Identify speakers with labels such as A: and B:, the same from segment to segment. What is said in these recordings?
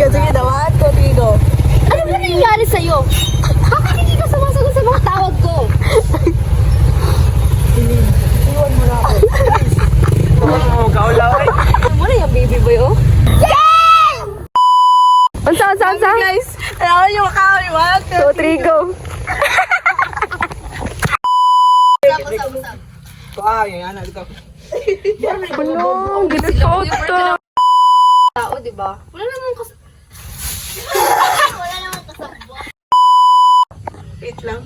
A: Sige, dawan ko, Tigo.
B: Ano ba nangyayari sa'yo? Bakit hindi ka sumasagot sa mga tawag ko?
A: Iwan mo na ako. Oo, kaulaway.
B: Ano na yung baby boy, oh?
C: Unsa?
A: Guys, ayaw nyo makawin. 1, 2, 3, go. Yan, anak, ikaw.
C: Kulong, ginasot to.
B: Tao, di ba? Wala namang
A: Wait lang.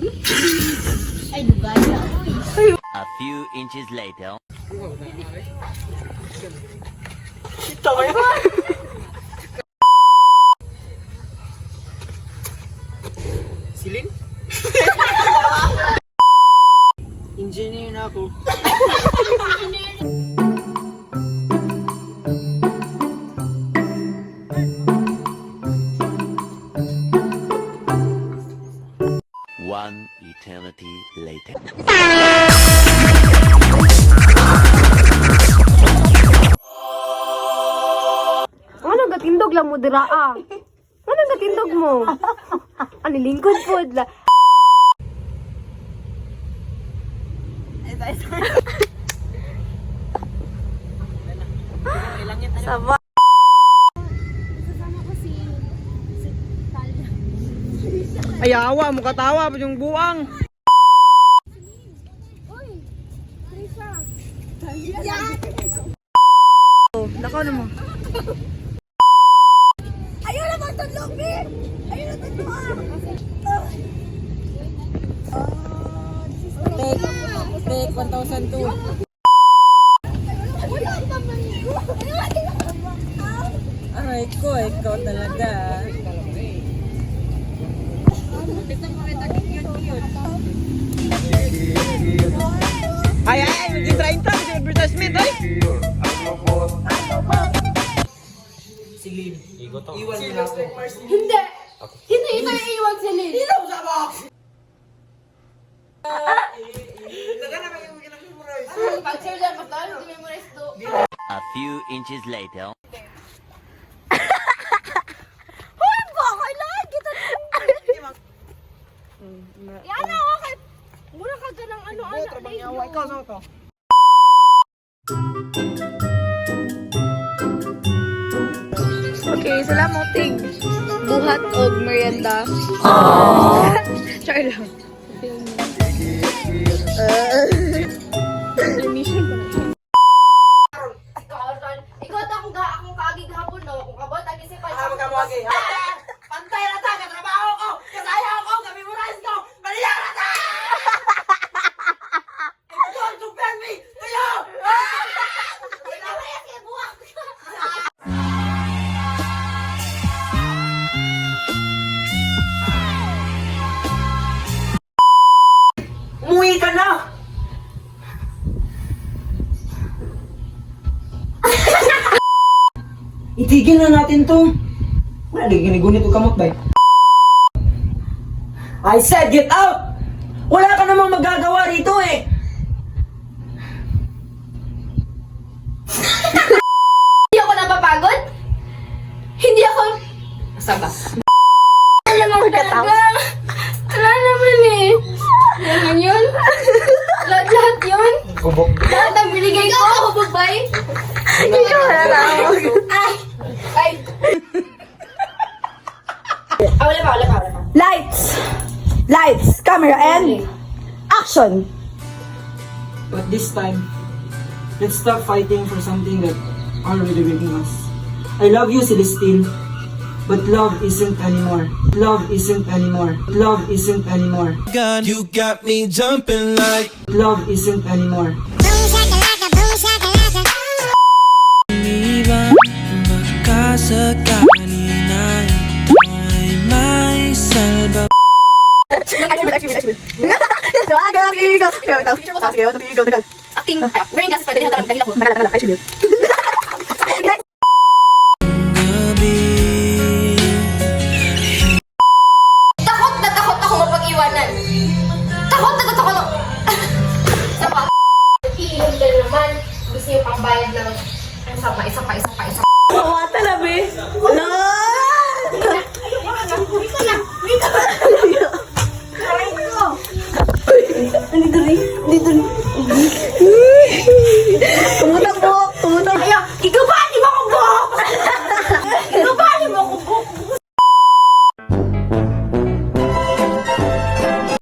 B: Ay, dugaya.
D: A few inches later.
A: Ito kayo. Silin? Engineer na ako.
D: One eternity later.
C: Ano gatindog lang mo dira ah? Ano gatindog mo? Ano lingkod po la?
A: Saba. Ayawa mo katawa pa yung buwang. Oh, nakaw naman.
B: Ayaw na magtulog, Bi! Ayaw na magtulog!
A: Take 1,002. Aray ko, ikaw talaga. Ay, maging 30 sa advertisement, ay! Silin. Iwan mo na ako.
B: Hindi! Hindi ito yung iwan si Lynn!
A: Ilaw sa box! Taga na kayo ginag-memorize.
B: Pag-share dyan, basta hindi memorize to.
D: A few inches later.
B: Hoy, bakit lang? Kita na! Yan na, okay! Mura ka dyan ng ano, anak.
A: Trabang yawa. Ikaw sa ito.
C: Okay, salamat ting buhat og merienda. Char lang.
B: Ikaw ito akong kaagig hapon, no? Kung kabot, ag-isipay.
A: Magkamuagi. Pantay na ta! Katrabaho ko! Kasaya ko! Kamemorize ko! Baliyan na ta! Don't compare me to you! Umuwi ka na! Itigil na natin to. Wala, di ginigunit o kamot ba? I said get out! Wala ka namang magagawa rito eh!
B: Hindi ako napapagod? Hindi ako... Asa ba? Alam mo talaga. Wala naman eh. Yan yun? Lahat yun?
A: Kubok.
B: Lahat ang binigay ko? Hubog ba eh? Ay! Ay! Wala pa.
C: Lights, camera, and action.
A: But this time, let's stop fighting for something that are really breaking us. I love you, Celestine. But love isn't anymore. Love isn't anymore. Love isn't anymore.
E: God, you got me jumping like
A: Love isn't anymore.
E: Di ba makasakali na ito ay may salba?
B: Acting. Wearing glasses pa din natin. Kanila ko.
E: Gabi
B: Takot na takot ako mapag-iwanan. Takot na takot ako. Sa pa. Iyon ka naman. sa'yo pambayad ng isa pa.
C: Kawata na, be. No! Dito rin.